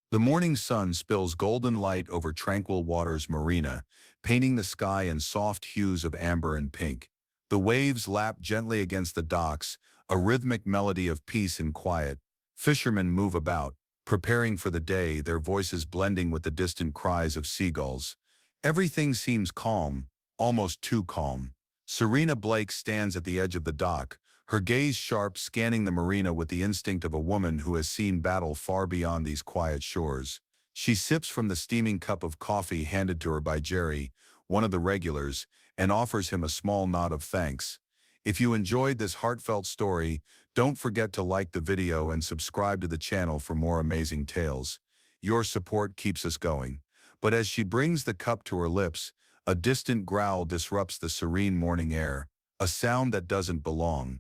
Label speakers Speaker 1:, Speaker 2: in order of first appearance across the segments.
Speaker 1: The morning sun spills golden light over Tranquil Waters Marina, painting the sky in soft hues of amber and pink. The waves lap gently against the docks, a rhythmic melody of peace and quiet. Fishermen move about, preparing for the day, their voices blending with the distant cries of seagulls. Everything seems calm, almost too calm. Serena Blake stands at the edge of the dock, her gaze sharp, scanning the marina with the instinct of a woman who has seen battle far beyond these quiet shores. She sips from the steaming cup of coffee handed to her by Jerry, one of the regulars, and offers him a small nod of thanks. If you enjoyed this heartfelt story, don't forget to like the video and subscribe to the channel for more amazing tales. Your support keeps us going. But as she brings the cup to her lips, a distant growl disrupts the serene morning air, a sound that doesn't belong.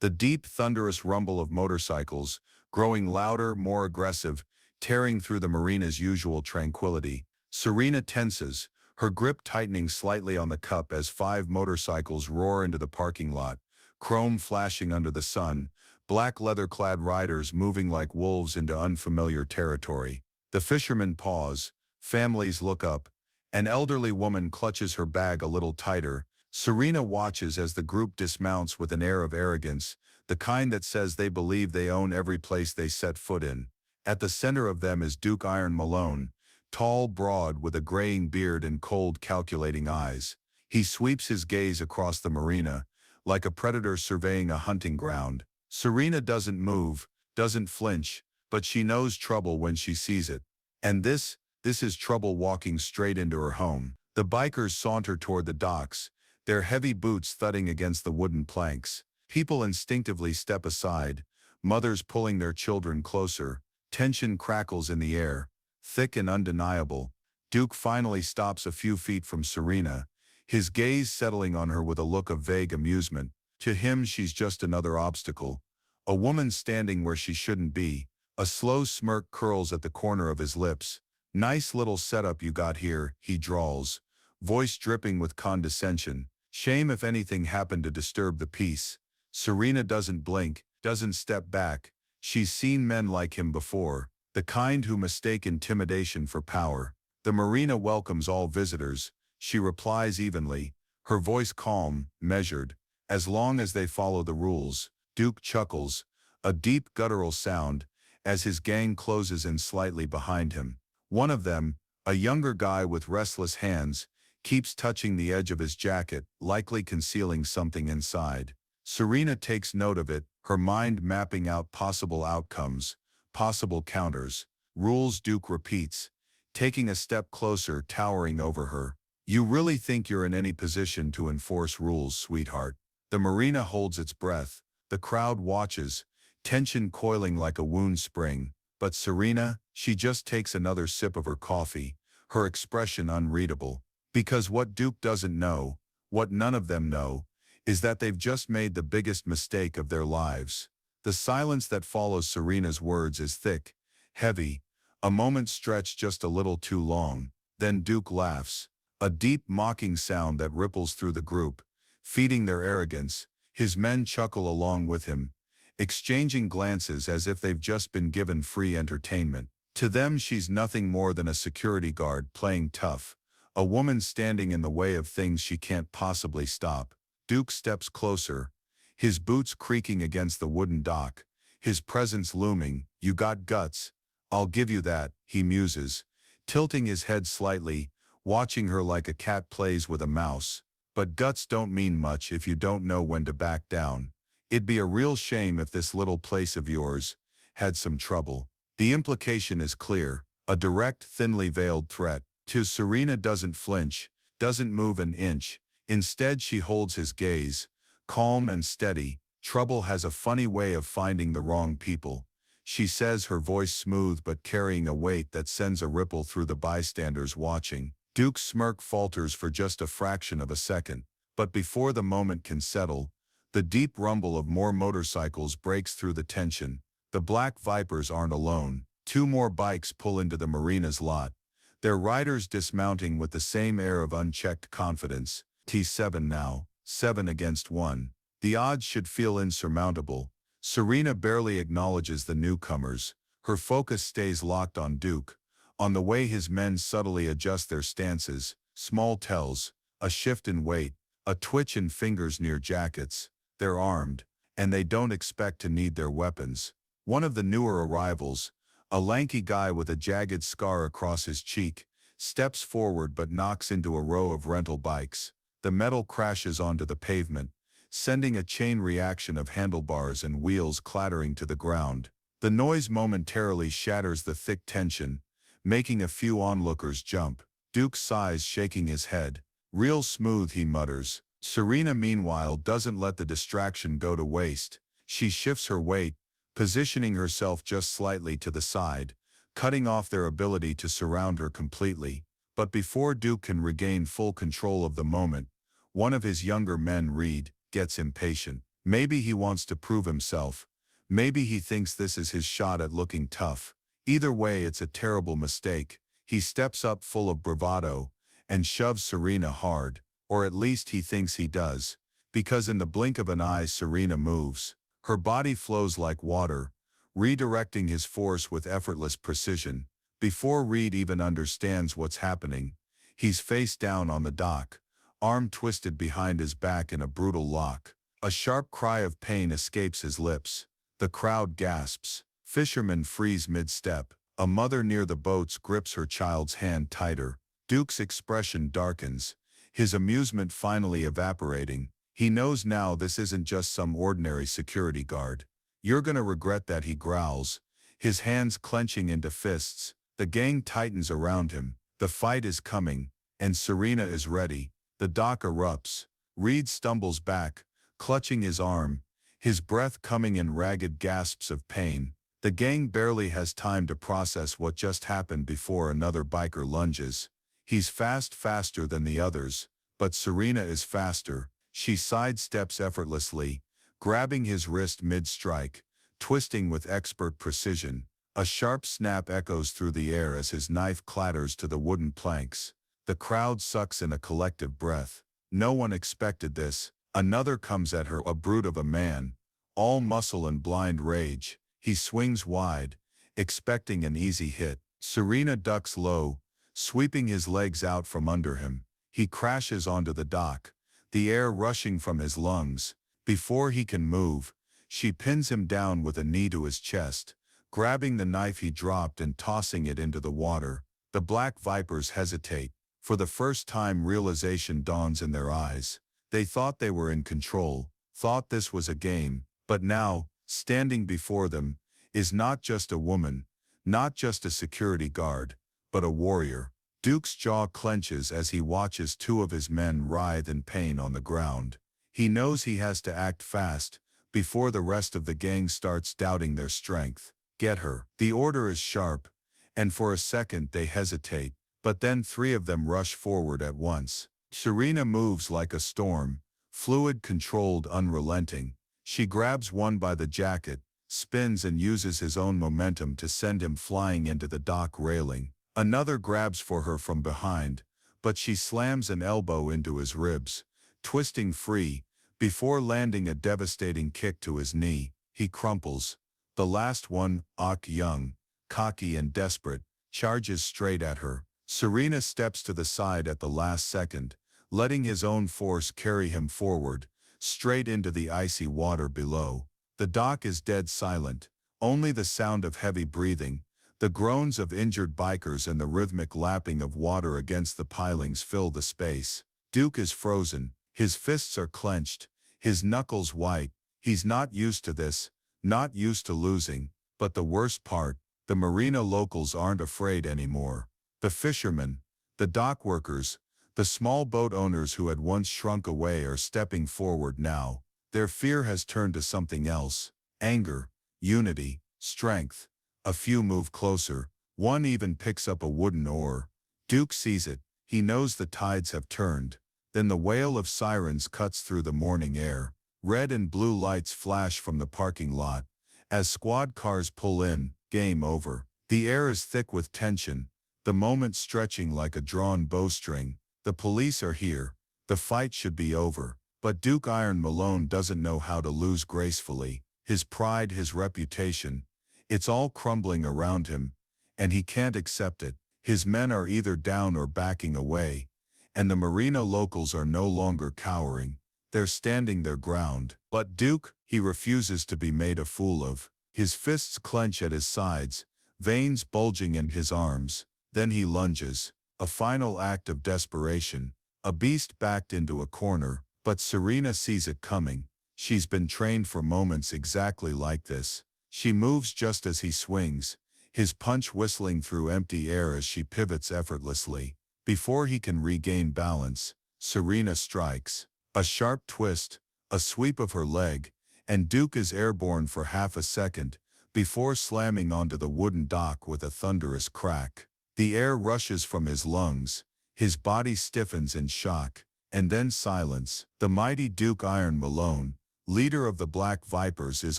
Speaker 1: The deep, thunderous rumble of motorcycles, growing louder, more aggressive, tearing through the marina's usual tranquility. Serena tenses, her grip tightening slightly on the cup as 5 motorcycles roar into the parking lot, chrome flashing under the sun, black leather-clad riders moving like wolves into unfamiliar territory. The fishermen pause, families look up. An elderly woman clutches her bag a little tighter. Serena watches as the group dismounts with an air of arrogance, the kind that says they believe they own every place they set foot in. At the center of them is Duke Iron Malone, tall, broad, with a graying beard and cold, calculating eyes. He sweeps his gaze across the marina, like a predator surveying a hunting ground. Serena doesn't move, doesn't flinch, but she knows trouble when she sees it. And this is trouble walking straight into her home. The bikers saunter toward the docks, their heavy boots thudding against the wooden planks. People instinctively step aside, mothers pulling their children closer. Tension crackles in the air, thick and undeniable. Duke finally stops a few feet from Serena, his gaze settling on her with a look of vague amusement. To him, she's just another obstacle. A woman standing where she shouldn't be. A slow smirk curls at the corner of his lips. "Nice little setup you got here," he drawls, voice dripping with condescension. "Shame if anything happened to disturb the peace." Serena doesn't blink, doesn't step back. She's seen men like him before, the kind who mistake intimidation for power. The marina welcomes all visitors, she replies evenly, her voice calm, measured, as long as they follow the rules. Duke chuckles, a deep guttural sound, as his gang closes in slightly behind him. One of them, a younger guy with restless hands, keeps touching the edge of his jacket, likely concealing something inside. Serena takes note of it, her mind mapping out possible outcomes, possible counters. "Rules," Duke repeats, taking a step closer, towering over her. "You really think you're in any position to enforce rules, sweetheart?" The marina holds its breath. The crowd watches, tension coiling like a wound spring. But Serena, she just takes another sip of her coffee, her expression unreadable. Because what Duke doesn't know, what none of them know, is that they've just made the biggest mistake of their lives. The silence that follows Serena's words is thick, heavy, a moment stretched just a little too long. Then Duke laughs, a deep mocking sound that ripples through the group, feeding their arrogance. His men chuckle along with him, exchanging glances as if they've just been given free entertainment. To them, she's nothing more than a security guard playing tough, a woman standing in the way of things she can't possibly stop. Duke steps closer, his boots creaking against the wooden dock, his presence looming. "You got guts. I'll give you that," he muses, tilting his head slightly, watching her like a cat plays with a mouse. "But guts don't mean much if you don't know when to back down. It'd be a real shame if this little place of yours had some trouble." The implication is clear, a direct, thinly veiled threat. Serena doesn't flinch, doesn't move an inch. Instead, she holds his gaze, calm and steady. "Trouble has a funny way of finding the wrong people," she says, her voice smooth but carrying a weight that sends a ripple through the bystanders watching. Duke's smirk falters for just a fraction of a second, but before the moment can settle, the deep rumble of more motorcycles breaks through the tension. The Black Vipers aren't alone. 2 more bikes pull into the marina's lot, their riders dismounting with the same air of unchecked confidence. T7 now, 7 against 1. The odds should feel insurmountable. Serena barely acknowledges the newcomers, Her focus stays locked on Duke, on the way his men subtly adjust their stances, small tells, a shift in weight, a twitch in fingers near jackets. They're armed, and they don't expect to need their weapons. One of the newer arrivals, a lanky guy with a jagged scar across his cheek, steps forward but knocks into a row of rental bikes. The metal crashes onto the pavement, sending a chain reaction of handlebars and wheels clattering to the ground. The noise momentarily shatters the thick tension, making a few onlookers jump. Duke sighs, shaking his head. Real smooth, he mutters. Serena, meanwhile, doesn't let the distraction go to waste. She shifts her weight, positioning herself just slightly to the side, cutting off their ability to surround her completely. But before Duke can regain full control of the moment, one of his younger men, Reed, gets impatient. Maybe he wants to prove himself. Maybe he thinks this is his shot at looking tough. Either way, it's a terrible mistake. He steps up full of bravado and shoves Serena hard, or at least he thinks he does, because in the blink of an eye Serena moves. Her body flows like water, redirecting his force with effortless precision. Before Reed even understands what's happening, he's face down on the dock, arm twisted behind his back in a brutal lock. A sharp cry of pain escapes his lips. The crowd gasps. Fishermen freeze mid-step. A mother near the boats grips her child's hand tighter. Duke's expression darkens, his amusement finally evaporating. He knows now this isn't just some ordinary security guard. "You're gonna regret that," he growls, his hands clenching into fists. The gang tightens around him. The fight is coming, and Serena is ready. The dock erupts. Reed stumbles back, clutching his arm, his breath coming in ragged gasps of pain. The gang barely has time to process what just happened before another biker lunges. He's faster than the others, but Serena is faster. She sidesteps effortlessly, grabbing his wrist mid-strike, twisting with expert precision. A sharp snap echoes through the air as his knife clatters to the wooden planks. The crowd sucks in a collective breath. No one expected this. Another comes at her, a brute of a man, all muscle and blind rage. He swings wide, expecting an easy hit. Serena ducks low, sweeping his legs out from under him. He crashes onto the dock, the air rushing from his lungs. Before he can move, she pins him down with a knee to his chest, grabbing the knife he dropped and tossing it into the water. The black vipers hesitate. For the first time, realization dawns in their eyes. They thought they were in control, thought this was a game, but now, standing before them, is not just a woman, not just a security guard, but a warrior. Duke's jaw clenches as he watches two of his men writhe in pain on the ground. He knows he has to act fast, before the rest of the gang starts doubting their strength. "Get her." The order is sharp, and for a second they hesitate, but then three of them rush forward at once. Serena moves like a storm, fluid, controlled, unrelenting. She grabs one by the jacket, spins and uses his own momentum to send him flying into the dock railing. Another grabs for her from behind, but she slams an elbow into his ribs, twisting free, before landing a devastating kick to his knee. He crumples. The last one, young, cocky and desperate, charges straight at her. Serena steps to the side at the last second, letting his own force carry him forward, straight into the icy water below. The dock is dead silent, only the sound of heavy breathing, the groans of injured bikers and the rhythmic lapping of water against the pilings fill the space. Duke is frozen, his fists are clenched, his knuckles white. He's not used to this, not used to losing, but the worst part, the marina locals aren't afraid anymore. The fishermen, the dock workers, the small boat owners who had once shrunk away are stepping forward now. Their fear has turned to something else: anger, unity, strength. A few move closer. One even picks up a wooden oar. Duke sees it. He knows the tides have turned. Then the wail of sirens cuts through the morning air. Red and blue lights flash from the parking lot. As squad cars pull in, game over. The air is thick with tension, the moment stretching like a drawn bowstring. The police are here. The fight should be over. But Duke Iron Malone doesn't know how to lose gracefully. His pride, his reputation, It's all crumbling around him, and he can't accept it. His men are either down or backing away, and the marina locals are no longer cowering. They're standing their ground. But Duke, he refuses to be made a fool of. His fists clench at his sides, veins bulging in his arms. Then he lunges, a final act of desperation, a beast backed into a corner. But Serena sees it coming. She's been trained for moments exactly like this. She moves just as he swings, his punch whistling through empty air as she pivots effortlessly. Before he can regain balance, Serena strikes. A sharp twist, a sweep of her leg, and Duke is airborne for half a second, before slamming onto the wooden dock with a thunderous crack. The air rushes from his lungs, his body stiffens in shock, and then silence. The mighty Duke Iron Malone, leader of the Black Vipers, is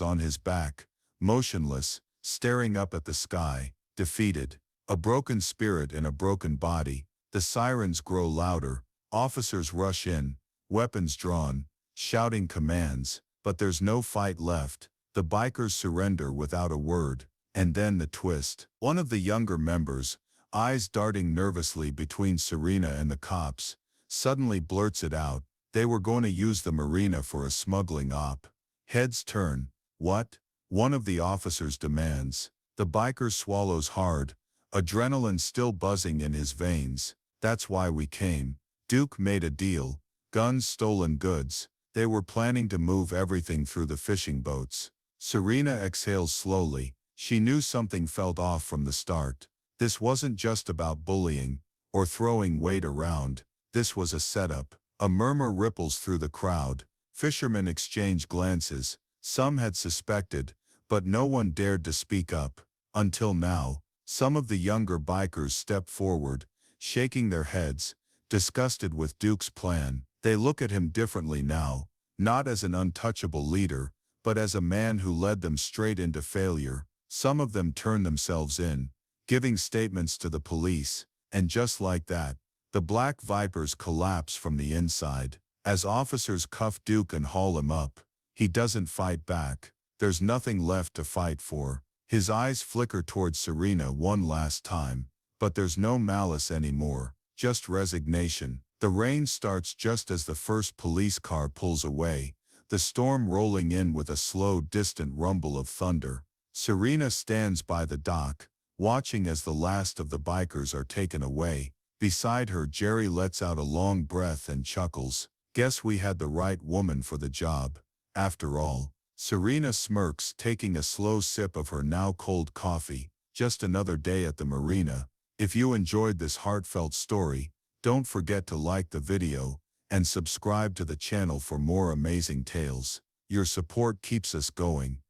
Speaker 1: on his back, motionless, staring up at the sky, defeated. A broken spirit in a broken body. The sirens grow louder, officers rush in, weapons drawn, shouting commands, but there's no fight left. The bikers surrender without a word. And then the twist. One of the younger members, eyes darting nervously between Serena and the cops, suddenly blurts it out. They were going to use the marina for a smuggling op. Heads turn. What? One of the officers demands. The biker swallows hard, adrenaline still buzzing in his veins. That's why we came. Duke made a deal. Guns, stolen goods. They were planning to move everything through the fishing boats. Serena exhales slowly. She knew something felt off from the start. This wasn't just about bullying or throwing weight around. This was a setup. A murmur ripples through the crowd. Fishermen exchange glances. Some had suspected, but no one dared to speak up. Until now, some of the younger bikers step forward, shaking their heads, disgusted with Duke's plan. They look at him differently now, not as an untouchable leader, but as a man who led them straight into failure. Some of them turn themselves in, giving statements to the police, and just like that, the Black Vipers collapse from the inside. As officers cuff Duke and haul him up, he doesn't fight back. There's nothing left to fight for. His eyes flicker towards Serena one last time, but there's no malice anymore, just resignation. The rain starts just as the first police car pulls away, the storm rolling in with a slow, distant rumble of thunder. Serena stands by the dock, watching as the last of the bikers are taken away. Beside her, Jerry lets out a long breath and chuckles. Guess we had the right woman for the job. After all. Serena smirks, taking a slow sip of her now cold coffee. Just another day at the marina. If you enjoyed this heartfelt story, don't forget to like the video and subscribe to the channel for more amazing tales. Your support keeps us going.